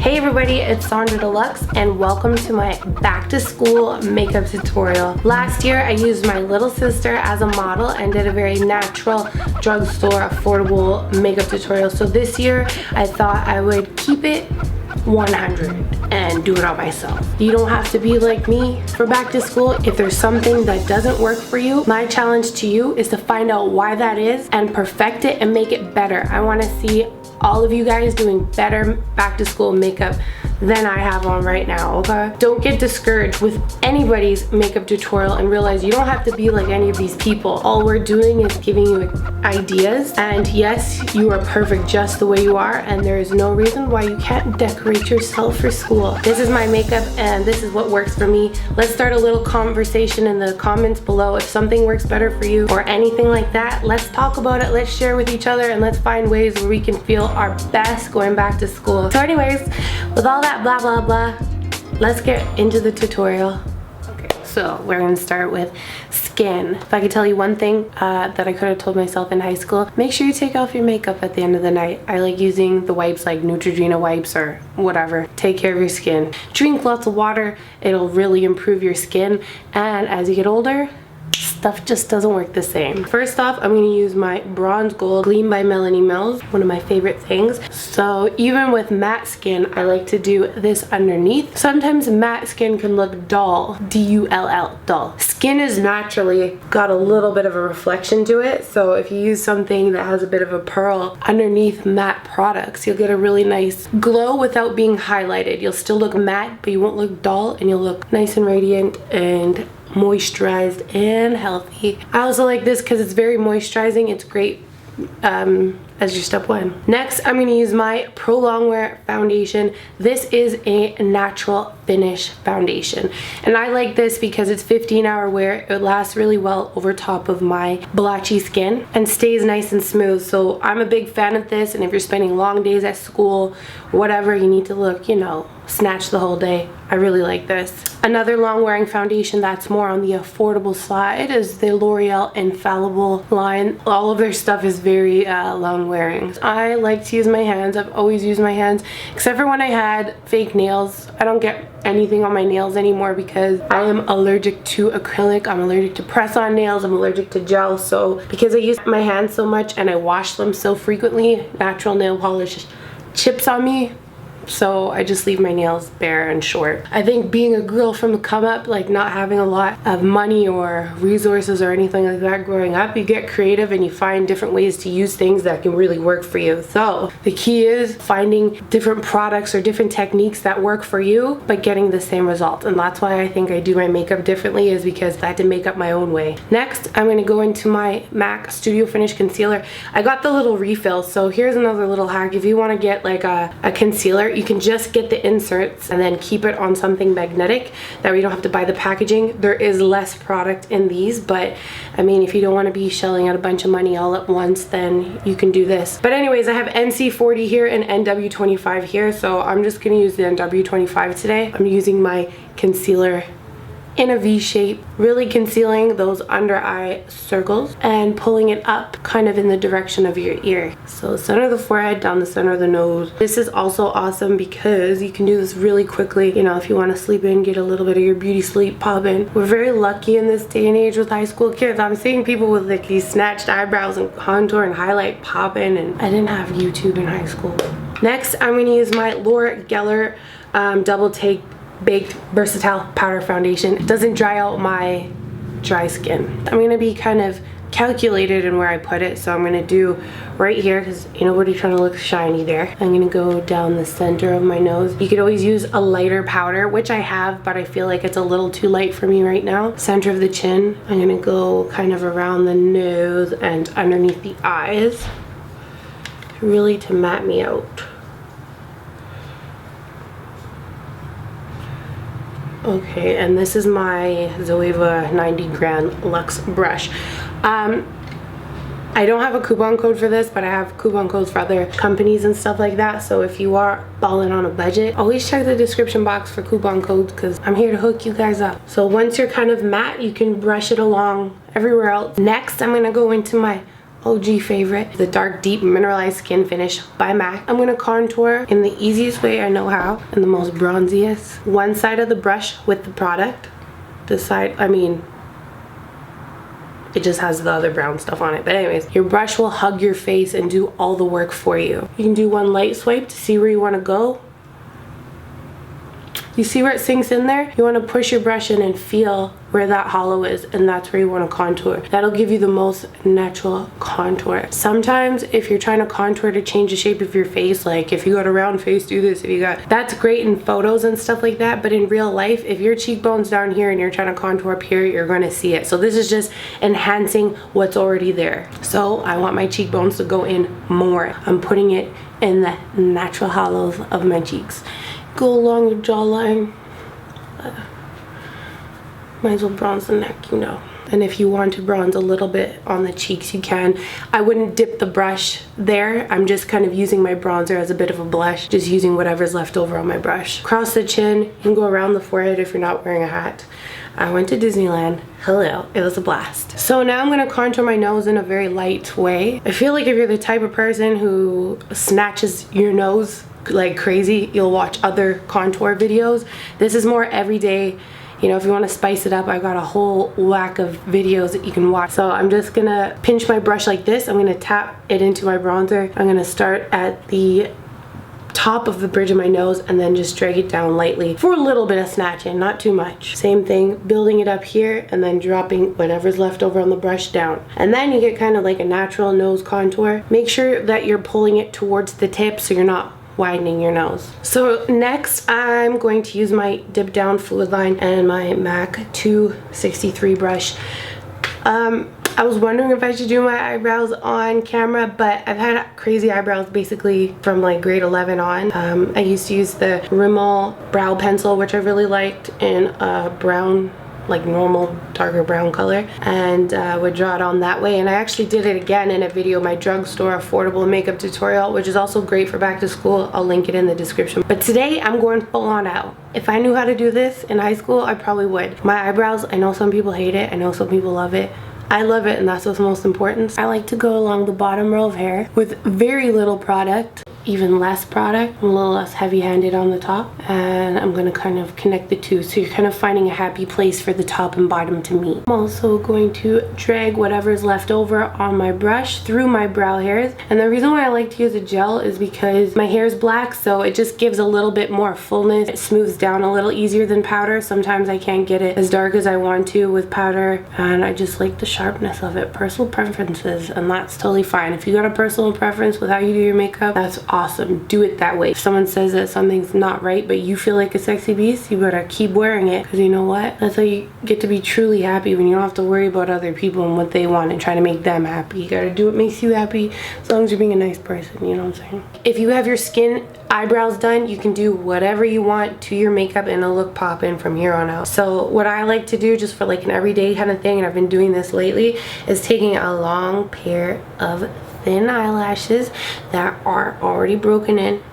Hey everybody, it's Sonjdradeluxe and welcome to my back to school makeup tutorial. Last year I used my little sister as a model and did a very natural drugstore affordable makeup tutorial. So this year I thought I would keep it 100 and do it all myself. You don't have to be like me for back to school. If there's something that doesn't work for you, my challenge to you is to find out why that is and perfect it and make it better. I want to see all of you guys doing better back to school makeup than I have on right now, okay? Don't get discouraged with anybody's makeup tutorial and realize you don't have to be like any of these people. All we're doing is giving you ideas, and yes, you are perfect just the way you are, and there is no reason why you can't decorate yourself for school. This is my makeup and this is what works for me. Let's start a little conversation in the comments below. If something works better for you or anything like that, let's talk about it, let's share with each other, and let's find ways where we can feel our best going back to school. So anyways, with all that blah blah blah, let's get into the tutorial. Okay, so we're gonna start with skin. If I could tell you one thing that I could have told myself in high school, make sure you take off your makeup at the end of the night. I like using the wipes like Neutrogena wipes or whatever. Take care of your skin. Drink lots of water. It'll really improve your skin, and as you get older, stuff just doesn't work the same. First off, I'm going to use my Bronze Gold Gleam by Melanie Mills, one of my favorite things. So even with matte skin, I like to do this underneath. Sometimes matte skin can look dull, D-U-L-L, dull. Skin is naturally got a little bit of a reflection to it, so if you use something that has a bit of a pearl underneath matte products, you'll get a really nice glow without being highlighted. You'll still look matte, but you won't look dull, and you'll look nice and radiant and moisturized and healthy. I also like this because it's very moisturizing. It's great as your step one. Next, I'm going to use my Longwear Foundation. This is a natural finish foundation, and I like this because it's 15-hour wear. It lasts really well over top of my blotchy skin and stays nice and smooth. So I'm a big fan of this, and if you're spending long days at school, whatever, you need to look, you know, snatch the whole day, I really like this. Another long wearing foundation that's more on the affordable side is the L'Oreal Infallible line. All of their stuff is very long wearing. I like to use my hands. I've always used my hands, except for when I had fake nails. I don't get anything on my nails anymore because I am allergic to acrylic. I'm allergic to press-on nails. I'm allergic to gel. So because I use my hands so much and I wash them so frequently, natural nail polish chips on me. So I just leave my nails bare and short. I think being a girl from the come up, like not having a lot of money or resources or anything like that growing up, you get creative and you find different ways to use things that can really work for you. So the key is finding different products or different techniques that work for you but getting the same result. And that's why I think I do my makeup differently, is because I had to make up my own way. Next, I'm going to go into my MAC Studio Finish Concealer. I got the little refill, so here's another little hack. If you want to get like a concealer, you can just get the inserts and then keep it on something magnetic. That way you don't have to buy the packaging. There is less product in these, but I mean, if you don't want to be shelling out a bunch of money all at once, then you can do this. But anyways, I have NC40 here and NW25 here, so I'm just going to use the NW25 today. I'm using my concealer in a V shape, really concealing those under eye circles and pulling it up kind of in the direction of your ear. So center of the forehead, down the center of the nose. This is also awesome because you can do this really quickly. You know, if you want to sleep in, get a little bit of your beauty sleep popping. We're very lucky in this day and age with high school kids. I'm seeing people with like these snatched eyebrows and contour and highlight popping, and I didn't have YouTube in high school. Next, I'm going to use my Laura Geller Double Take Baked Versatile Powder Foundation. It doesn't dry out my dry skin. I'm going to be kind of calculated in where I put it, so I'm going to do right here because ain't nobody trying to look shiny there. I'm going to go down the center of my nose. You could always use a lighter powder, which I have, but I feel like it's a little too light for me right now. Center of the chin. I'm going to go kind of around the nose and underneath the eyes, really to matte me out. Okay, and this is my Zoeva 90 Grand Luxe brush. I don't have a coupon code for this, but I have coupon codes for other companies and stuff like that. So if you are balling on a budget, always check the description box for coupon codes because I'm here to hook you guys up. So once you're kind of matte, you can brush it along everywhere else. Next, I'm going to go into my OG favorite, the Dark Deep Mineralized Skinfinish by MAC. I'm gonna contour in the easiest way I know how, and the most bronziest. One side of the brush with the product. This side, I mean, it just has the other brown stuff on it. But anyways, your brush will hug your face and do all the work for you. You can do one light swipe to see where you wanna go. You see where it sinks in there? You want to push your brush in and feel where that hollow is, and that's where you want to contour. That'll give you the most natural contour. Sometimes if you're trying to contour to change the shape of your face, like if you got a round face, do this. If you got, that's great in photos and stuff like that, but in real life, if your cheekbone's down here and you're trying to contour up here, you're going to see it. So this is just enhancing what's already there. So I want my cheekbones to go in more. I'm putting it in the natural hollows of my cheeks. Go along your jawline. Might as well bronze the neck, you know. And if you want to bronze a little bit on the cheeks, you can. I wouldn't dip the brush there. I'm just kind of using my bronzer as a bit of a blush, just using whatever's left over on my brush. Across the chin, you can go around the forehead if you're not wearing a hat. I went to Disneyland. Hello, it was a blast. So now I'm gonna contour my nose in a very light way. I feel like if you're the type of person who snatches your nose like crazy, you'll watch other contour videos. This is more everyday. You know, if you want to spice it up, I've got a whole whack of videos that you can watch. So I'm just gonna pinch my brush like this. I'm gonna tap it into my bronzer. I'm gonna start at the top of the bridge of my nose and then just drag it down lightly for a little bit of snatching, not too much. Same thing, building it up here and then dropping whatever's left over on the brush down. And then you get kind of like a natural nose contour. Make sure that you're pulling it towards the tip so you're not widening your nose. So next I'm going to use my Dip Down FluidLine and my MAC 263 brush. I was wondering if I should do my eyebrows on camera, but I've had crazy eyebrows basically from like grade 11 on. I used to use the Rimmel brow pencil, which I really liked, in a brown, like normal darker brown color, and would draw it on that way. And I actually did it again in a video, my Drugstore affordable makeup tutorial, which is also great for back to school. I'll link it in the description. But today I'm going full on out. If I knew how to do this in high school, I probably would. My eyebrows, I know some people hate it, I know some people love it. I love it, and that's what's most important. I like to go along the bottom row of hair with very little product, even less product. I'm a little less heavy-handed on the top, and I'm going to kind of connect the two, so you're kind of finding a happy place for the top and bottom to meet. I'm also going to drag whatever's left over on my brush through my brow hairs, and the reason why I like to use a gel is because my hair is black, so it just gives a little bit more fullness. It smooths down a little easier than powder. Sometimes I can't get it as dark as I want to with powder, and I just like the sharpness of it. Personal preferences, and that's totally fine. If you got a personal preference with how you do your makeup, that's awesome. Do it that way. If someone says that something's not right but you feel like a sexy beast, you better keep wearing it, because you know what? That's how you get to be truly happy, when you don't have to worry about other people and what they want and trying to make them happy. You gotta do what makes you happy, as long as you're being a nice person, you know what I'm saying? If you have your skin eyebrows done, you can do whatever you want to your makeup and it'll look poppin' from here on out. So what I like to do, just for like an everyday kind of thing, and I've been doing this lately, is taking a long pair of thin eyelashes that are already broken in.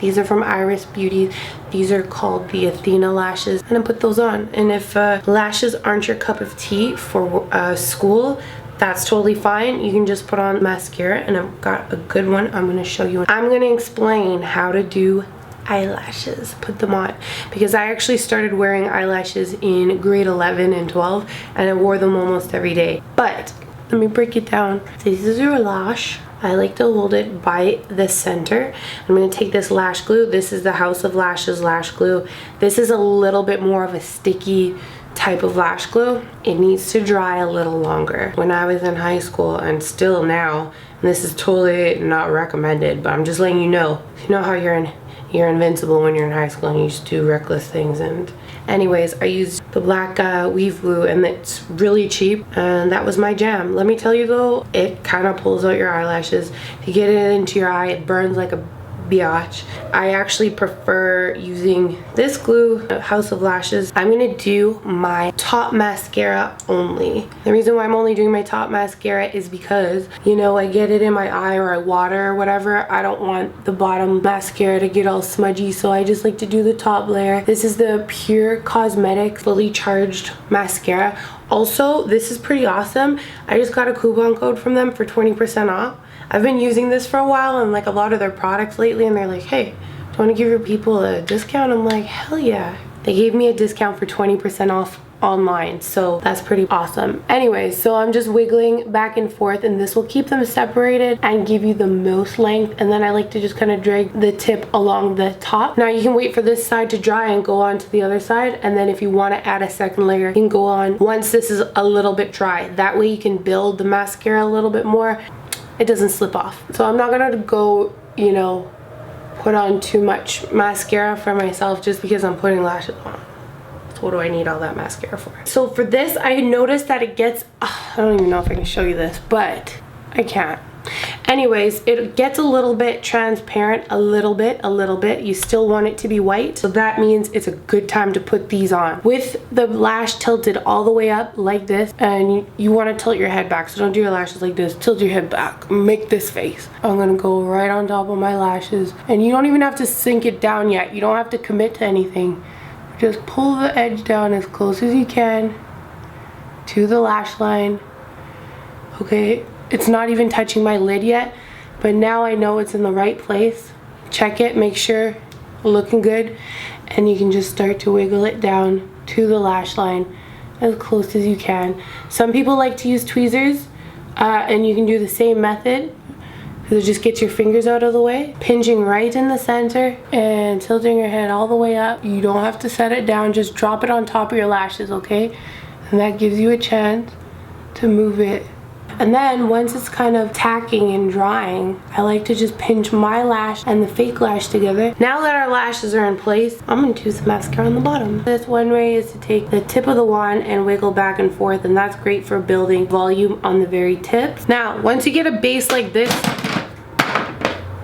These are from Eyeris Beauty. These are called the Athena lashes, and I put those on. And if lashes aren't your cup of tea for school, that's totally fine. You can just put on mascara, and I've got a good one I'm going to show you. I'm going to explain how to do eyelashes, put them on, because I actually started wearing eyelashes in grade 11 and 12, and I wore them almost every day. But let me break it down. This is your lash. I like to hold it by the center. I'm going to take this lash glue. This is the House of Lashes lash glue. This is a little bit more of a sticky type of lash glue. It needs to dry a little longer. When I was in high school, and still now, and this is totally not recommended, but I'm just letting you know how you're invincible when you're in high school and you just do reckless things. And anyways, I used the black weave glue, and it's really cheap, and that was my jam. Let me tell you though, it kind of pulls out your eyelashes. If you get it into your eye, it burns like a biatch. I actually prefer using this glue, House of Lashes. I'm gonna do my top mascara only. The reason why I'm only doing my top mascara is because, you know, I get it in my eye or I water or whatever. I don't want the bottom mascara to get all smudgy, so I just like to do the top layer. This is the Pear Cosmetics fully charged mascara. Also, this is pretty awesome. I just got a coupon code from them for 20% off. I've been using this for a while and like a lot of their products lately, and they're like, hey, do you want to give your people a discount? I'm like, hell yeah. They gave me a discount for 20% off online, so that's pretty awesome. Anyway, so I'm just wiggling back and forth, and this will keep them separated and give you the most length. And then I like to just kind of drag the tip along the top. Now you can wait for this side to dry and go on to the other side, and then if you want to add a second layer, you can go on once this is a little bit dry. That way you can build the mascara a little bit more. It doesn't slip off. So I'm not gonna go, you know, put on too much mascara for myself just because I'm putting lashes on. So what do I need all that mascara for? So for this, I noticed that it gets, I don't even know if I can show you this, but I can't. Anyways, it gets a little bit transparent, a little bit. You still want it to be white, so that means it's a good time to put these on. With the lash tilted all the way up like this, and you want to tilt your head back, so don't do your lashes like this. Tilt your head back, make this face. I'm gonna go right on top of my lashes, and you don't even have to sink it down yet. You don't have to commit to anything. Just pull the edge down as close as you can to the lash line. Okay, it's not even touching my lid yet, but now I know it's in the right place. Check it, make sure looking good, and you can just start to wiggle it down to the lash line as close as you can. Some people like to use tweezers, and you can do the same method. So just get your fingers out of the way, pinching right in the center and tilting your head all the way up. You don't have to set it down, just drop it on top of your lashes, okay? And that gives you a chance to move it. And then once it's kind of tacking and drying, I like to just pinch my lash and the fake lash together. Now that our lashes are in place, I'm gonna do some mascara on the bottom. This one way is to take the tip of the wand and wiggle back and forth, and that's great for building volume on the very tips. Now, once you get a base like this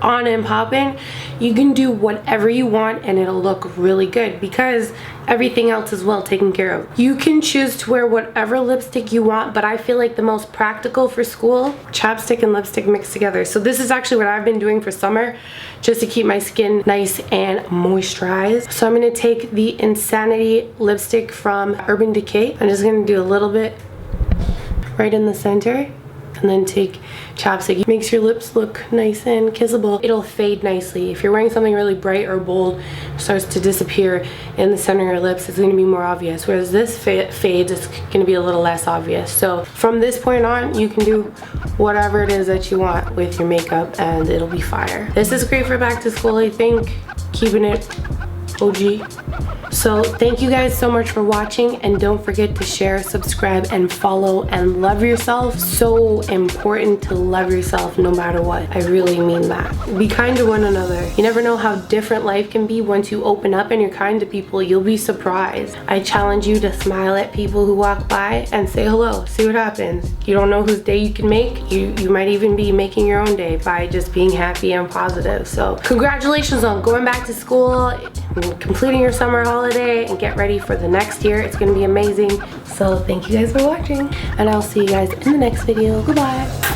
on and popping, you can do whatever you want and it'll look really good because everything else is well taken care of. You can choose to wear whatever lipstick you want, but I feel like the most practical for school, chapstick and lipstick mixed together. So this is actually what I've been doing for summer just to keep my skin nice and moisturized. So I'm gonna take the Insanity lipstick from Urban Decay. I'm just gonna do a little bit right in the center, and then take chapstick. It makes your lips look nice and kissable. It'll fade nicely. If you're wearing something really bright or bold, it starts to disappear in the center of your lips, it's gonna be more obvious. Whereas this fades, it's gonna be a little less obvious. So from this point on, you can do whatever it is that you want with your makeup and it'll be fire. This is great for back to school, I think. Keeping it OG. So thank you guys so much for watching, and don't forget to share, subscribe, and follow, and love yourself. So important to love yourself no matter what. I really mean that. Be kind to one another. You never know how different life can be once you open up and you're kind to people. You'll be surprised. I challenge you to smile at people who walk by and say hello. See what happens. You don't know whose day you can make. You might even be making your own day by just being happy and positive. So congratulations on going back to school, completing your summer holiday, and get ready for the next year. It's gonna be amazing. So thank you guys for watching, and I'll see you guys in the next video. Goodbye.